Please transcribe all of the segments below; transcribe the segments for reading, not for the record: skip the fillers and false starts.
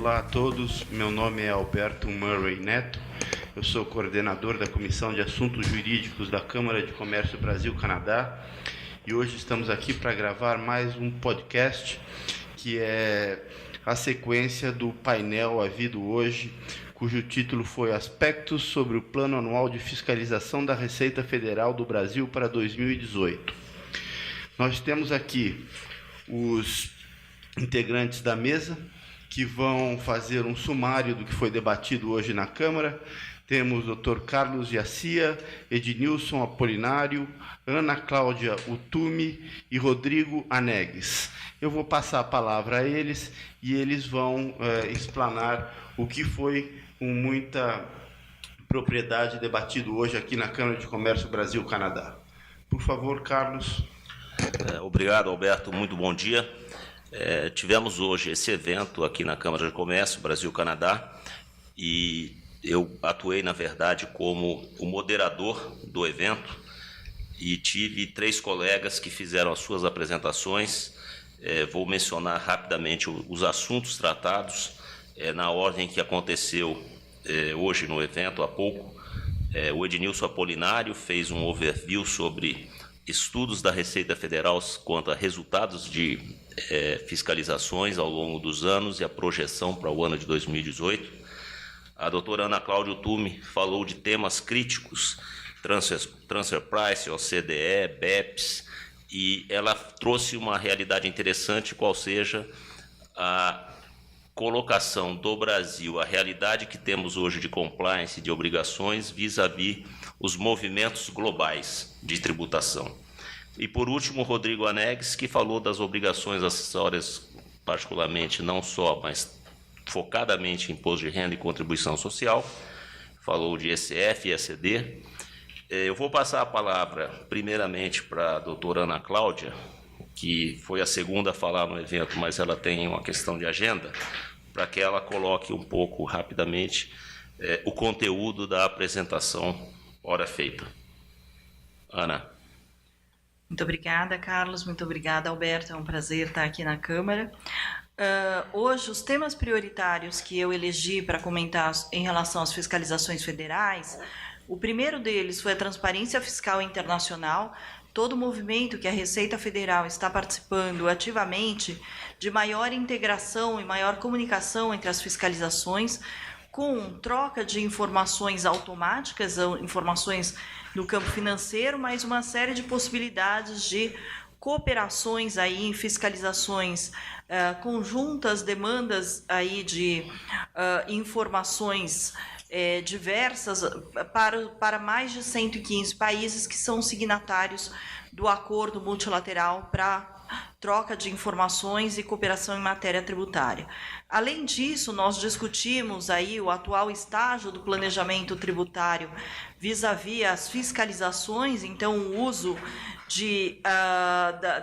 Olá a todos, meu nome é Alberto Murray Neto, eu sou coordenador da Comissão de Assuntos Jurídicos da Câmara de Comércio Brasil-Canadá e hoje estamos aqui para gravar mais um podcast que é a sequência do painel havido hoje, cujo título foi Aspectos sobre o Plano Anual de Fiscalização da Receita Federal do Brasil para 2018. Nós temos aqui os integrantes da mesa, que vão fazer um sumário do que foi debatido hoje na Câmara. Temos o Dr. Carlos Jacia, Ednilson Apolinário, Ana Cláudia Utumi e Rodrigo Anegues. Eu vou passar a palavra a eles e eles vão explanar o que foi com muita propriedade debatido hoje aqui na Câmara de Comércio Brasil-Canadá. Por favor, Carlos. Obrigado, Alberto. Muito bom dia. Tivemos hoje esse evento aqui na Câmara de Comércio Brasil-Canadá e eu atuei, na verdade, como o moderador do evento e tive 3 colegas que fizeram as suas apresentações. Vou mencionar rapidamente os assuntos tratados na ordem que aconteceu hoje no evento, há pouco. O Ednilson Apolinário fez um overview sobre estudos da Receita Federal quanto a resultados de fiscalizações ao longo dos anos e a projeção para o ano de 2018. A doutora Ana Cláudia Utumi falou de temas críticos, transfer price, OCDE, BEPS, e ela trouxe uma realidade interessante, qual seja a colocação do Brasil, a realidade que temos hoje de compliance, de obrigações, vis-à-vis os movimentos globais de tributação. E, por último, o Rodrigo Anegues, que falou das obrigações acessórias, particularmente, não só, mas focadamente em imposto de renda e contribuição social, falou de ECF e ECD. Eu vou passar a palavra, primeiramente, para a doutora Ana Cláudia, que foi a segunda a falar no evento, mas ela tem uma questão de agenda, para que ela coloque um pouco, rapidamente, o conteúdo da apresentação hora feita. Ana. Muito obrigada, Carlos. Muito obrigada, Alberto. É um prazer estar aqui na Câmara. Hoje, os temas prioritários que eu elegi para comentar em relação às fiscalizações federais, o primeiro deles foi a transparência fiscal internacional, todo o movimento que a Receita Federal está participando ativamente de maior integração e maior comunicação entre as fiscalizações, com troca de informações automáticas, informações no campo financeiro, mas uma série de possibilidades de cooperações aí em fiscalizações conjuntas, demandas aí de informações diversas para mais de 115 países que são signatários do acordo multilateral para troca de informações e cooperação em matéria tributária. Além disso, nós discutimos aí o atual estágio do planejamento tributário vis-à-vis as fiscalizações, então o uso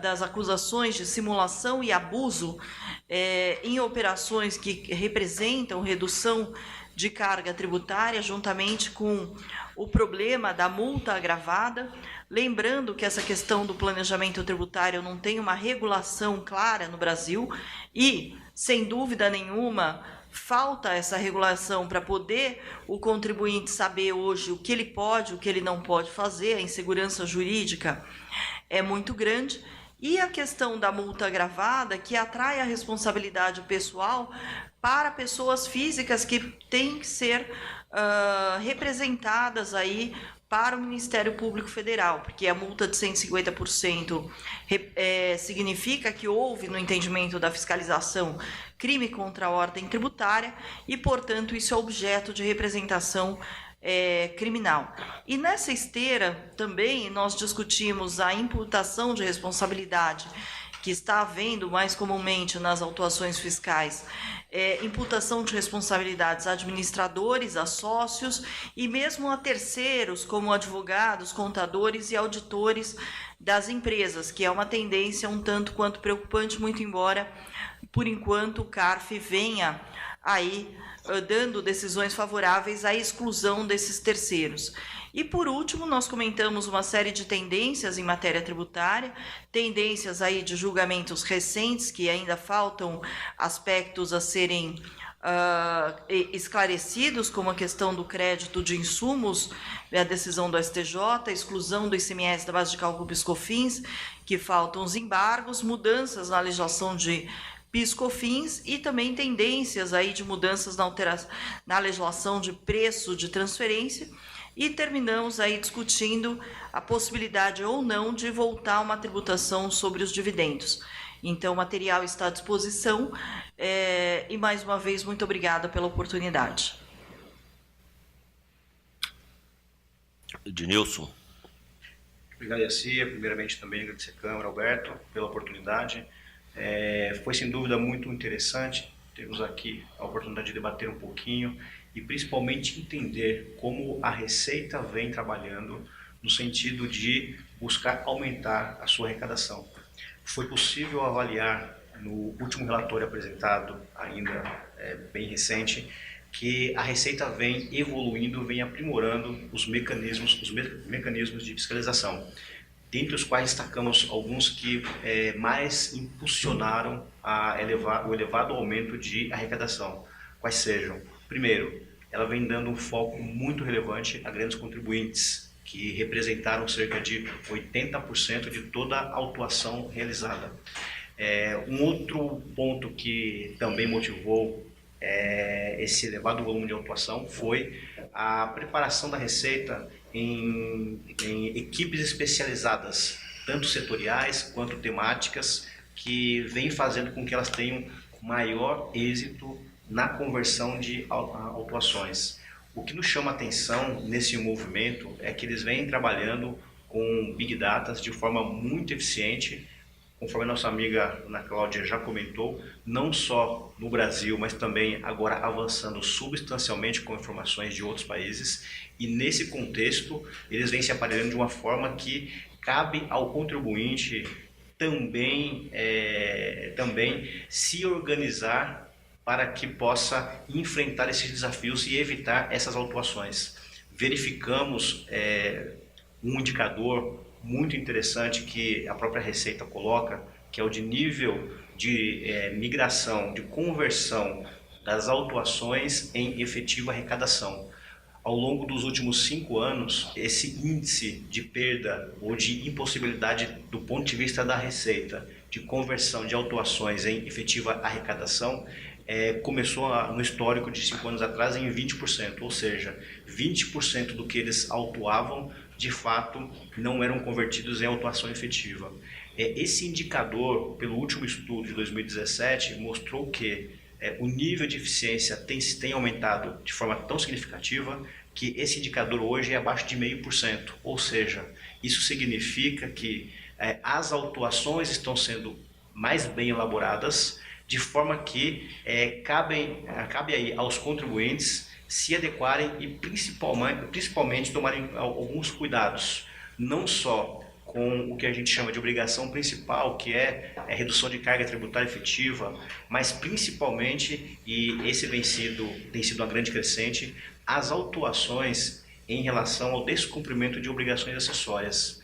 das acusações de simulação e abuso em operações que representam redução de carga tributária, juntamente com o problema da multa agravada. Lembrando que essa questão do planejamento tributário não tem uma regulação clara no Brasil e, sem dúvida nenhuma, falta essa regulação para poder o contribuinte saber hoje o que ele pode, o que ele não pode fazer. A insegurança jurídica é muito grande. E a questão da multa agravada, que atrai a responsabilidade pessoal para pessoas físicas que têm que ser representadas aí para o Ministério Público Federal, porque a multa de 150% significa que houve, no entendimento da fiscalização, crime contra a ordem tributária e, portanto, isso é objeto de representação criminal. E nessa esteira também nós discutimos a imputação de responsabilidade que está havendo mais comumente nas autuações fiscais, imputação de responsabilidades a administradores, a sócios e mesmo a terceiros, como advogados, contadores e auditores das empresas, que é uma tendência um tanto quanto preocupante, muito embora, por enquanto, o CARF venha aí dando decisões favoráveis à exclusão desses terceiros. E, por último, nós comentamos uma série de tendências em matéria tributária, tendências aí de julgamentos recentes, que ainda faltam aspectos a serem esclarecidos, como a questão do crédito de insumos, a decisão do STJ, a exclusão do ICMS da base de cálculo PIS/COFINS, que faltam os embargos, mudanças na legislação de PIS/COFINS e também tendências aí de mudanças na legislação de preço de transferência. E terminamos aí discutindo a possibilidade ou não de voltar a uma tributação sobre os dividendos. Então, o material está à disposição e, mais uma vez, muito obrigada pela oportunidade. Ednilson. Obrigado, Yacia. Primeiramente, também agradecer à Câmara, Alberto, pela oportunidade. Foi, sem dúvida, muito interessante termos aqui a oportunidade de debater um pouquinho e, principalmente, entender como a Receita vem trabalhando no sentido de buscar aumentar a sua arrecadação. Foi possível avaliar no último relatório apresentado, ainda bem recente, que a Receita vem evoluindo, vem aprimorando os mecanismos de fiscalização, dentre os quais destacamos alguns que mais impulsionaram o elevado aumento de arrecadação. Quais sejam? Primeiro, ela vem dando um foco muito relevante a grandes contribuintes, que representaram cerca de 80% de toda a autuação realizada. Um outro ponto que também motivou esse elevado volume de autuação foi a preparação da Receita em equipes especializadas, tanto setoriais quanto temáticas, que vem fazendo com que elas tenham maior êxito na conversão de autuações. O que nos chama a atenção nesse movimento é que eles vêm trabalhando com Big Data de forma muito eficiente, conforme a nossa amiga Ana Cláudia já comentou, não só no Brasil, mas também agora avançando substancialmente com informações de outros países. E nesse contexto, eles vêm se aparelhando de uma forma que cabe ao contribuinte também se organizar para que possa enfrentar esses desafios e evitar essas autuações. Verificamos um indicador muito interessante que a própria Receita coloca, que é o de nível de migração, de conversão das autuações em efetiva arrecadação. Ao longo dos últimos 5 anos, esse índice de perda ou de impossibilidade do ponto de vista da Receita de conversão de autuações em efetiva arrecadação começou no histórico de 5 anos atrás em 20%, ou seja, 20% do que eles autuavam, de fato, não eram convertidos em autuação efetiva. Esse indicador, pelo último estudo de 2017, mostrou que o nível de eficiência tem aumentado de forma tão significativa que esse indicador hoje é abaixo de 0,5%, ou seja, isso significa que as autuações estão sendo mais bem elaboradas, de forma que cabe aí aos contribuintes se adequarem e principalmente tomarem alguns cuidados, não só com o que a gente chama de obrigação principal, que é a redução de carga tributária efetiva, mas principalmente, e esse tem sido uma grande crescente, as autuações em relação ao descumprimento de obrigações acessórias.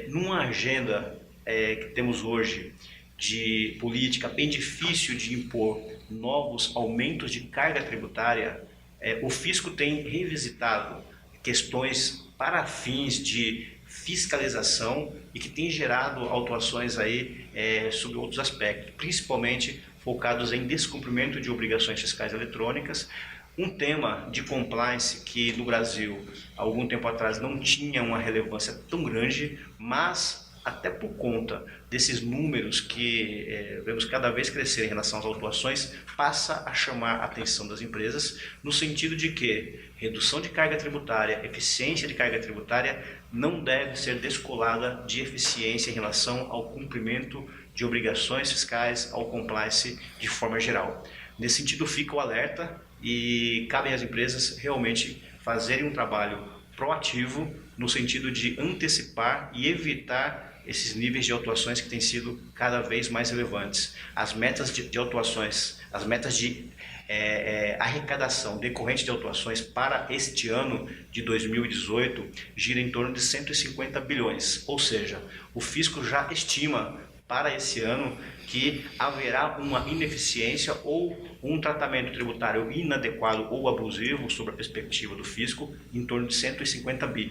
Numa agenda que temos hoje de política bem difícil de impor novos aumentos de carga tributária, o fisco tem revisitado questões para fins de fiscalização e que tem gerado autuações aí sobre outros aspectos, principalmente focados em descumprimento de obrigações fiscais eletrônicas, um tema de compliance que no Brasil, há algum tempo atrás, não tinha uma relevância tão grande, mas até por conta desses números que vemos cada vez crescer em relação às autuações, passa a chamar a atenção das empresas no sentido de que redução de carga tributária, eficiência de carga tributária não deve ser descolada de eficiência em relação ao cumprimento de obrigações fiscais, ao compliance de forma geral. Nesse sentido, fica o alerta e cabe às empresas realmente fazerem um trabalho proativo no sentido de antecipar e evitar esses níveis de autuações que têm sido cada vez mais relevantes. As metas de autuações, as metas de arrecadação decorrente de autuações para este ano de 2018 gira em torno de 150 bilhões, ou seja, o fisco já estima para esse ano que haverá uma ineficiência ou um tratamento tributário inadequado ou abusivo sobre a perspectiva do fisco em torno de 150 bi.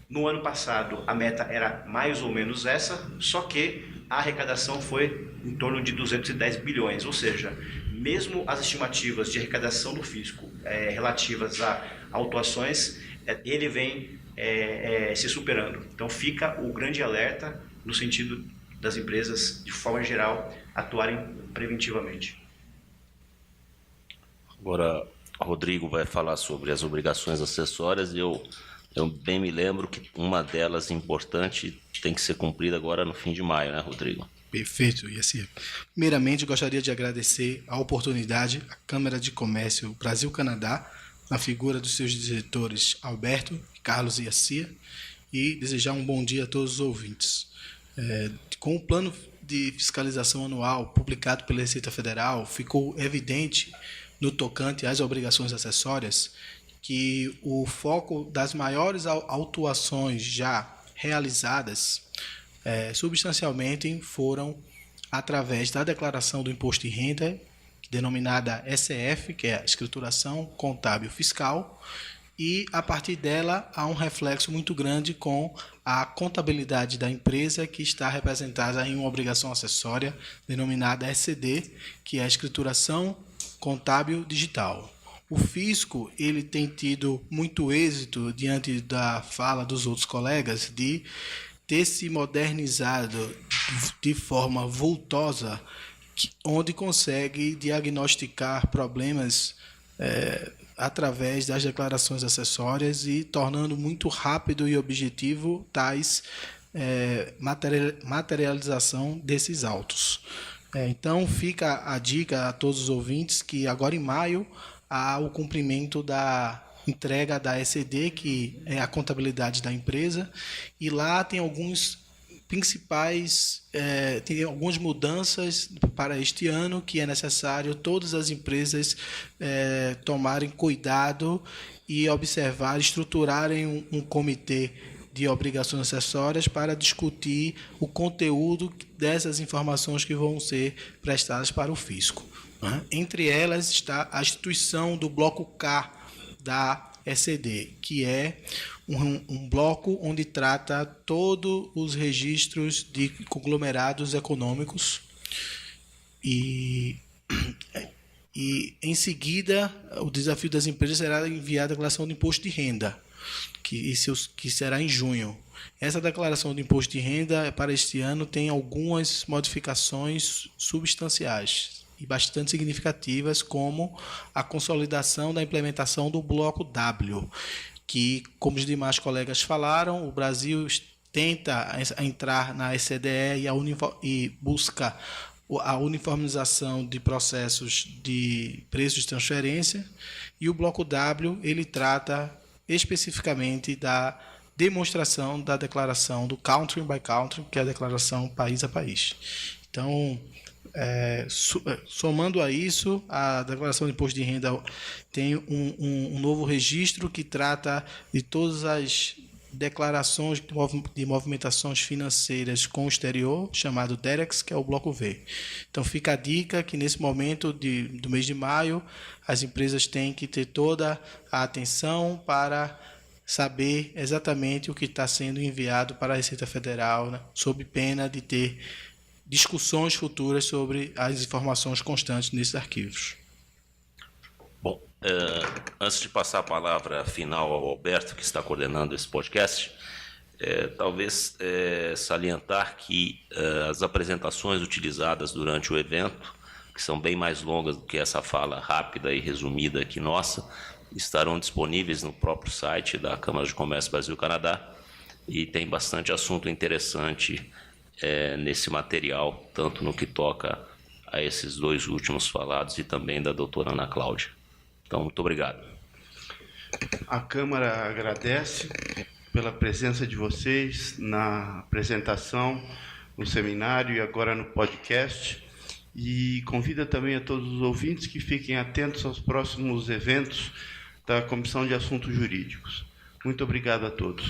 No ano passado, a meta era mais ou menos essa, só que a arrecadação foi em torno de 210 bilhões, ou seja, mesmo as estimativas de arrecadação do fisco relativas a autuações, ele vem se superando. Então fica o grande alerta no sentido das empresas, de forma geral, atuarem preventivamente. Agora, Rodrigo vai falar sobre as obrigações acessórias e eu bem me lembro que uma delas importante tem que ser cumprida agora no fim de maio, né, Rodrigo? Perfeito, e assim, primeiramente gostaria de agradecer a oportunidade à Câmara de Comércio Brasil-Canadá, na figura dos seus diretores Alberto, Carlos e Assia, e desejar um bom dia a todos os ouvintes. Com o plano de fiscalização anual publicado pela Receita Federal, ficou evidente, no tocante às obrigações acessórias, que o foco das maiores autuações já realizadas substancialmente foram através da declaração do imposto de renda, denominada ECF, que é a Escrituração Contábil Fiscal, e a partir dela há um reflexo muito grande com a contabilidade da empresa, que está representada em uma obrigação acessória denominada ECD, que é a Escrituração Contábil Digital. O fisco ele tem tido muito êxito, diante da fala dos outros colegas, de ter se modernizado de forma vultosa, onde consegue diagnosticar problemas através das declarações acessórias e tornando muito rápido e objetivo tais materialização desses autos. Então fica a dica a todos os ouvintes que agora em maio há o cumprimento da entrega da ECD, que é a contabilidade da empresa, e lá tem alguns principais, tem algumas mudanças para este ano que é necessário todas as empresas tomarem cuidado e observar, estruturarem um comitê de obrigações acessórias para discutir o conteúdo dessas informações que vão ser prestadas para o fisco. Entre elas está a instituição do bloco K da ECD, que é um bloco onde trata todos os registros de conglomerados econômicos e em seguida o desafio das empresas será enviar a declaração de imposto de renda, que será em junho. Essa declaração de imposto de renda para este ano tem algumas modificações substanciais e bastante significativas, como a consolidação da implementação do bloco W, que, como os demais colegas falaram, o Brasil tenta entrar na ECDE e busca a uniformização de processos de preços de transferência, e o bloco W ele trata especificamente da demonstração da declaração do country by country, que é a declaração país a país. Então, somando a isso, a declaração de imposto de renda tem um novo registro que trata de todas as declarações de movimentações financeiras com o exterior, chamado DEREX, que é o bloco V. Então fica a dica que nesse momento do mês de maio, as empresas têm que ter toda a atenção para saber exatamente o que está sendo enviado para a Receita Federal, né, sob pena de ter discussões futuras sobre as informações constantes nesses arquivos. Bom, antes de passar a palavra final ao Alberto, que está coordenando esse podcast, talvez salientar que as apresentações utilizadas durante o evento, que são bem mais longas do que essa fala rápida e resumida aqui nossa, estarão disponíveis no próprio site da Câmara de Comércio Brasil-Canadá, e tem bastante assunto interessante nesse material, tanto no que toca a esses dois últimos falados e também da doutora Ana Cláudia. Então, muito obrigado. A Câmara agradece pela presença de vocês na apresentação, no seminário e agora no podcast, e convida também a todos os ouvintes que fiquem atentos aos próximos eventos da Comissão de Assuntos Jurídicos. Muito obrigado a todos.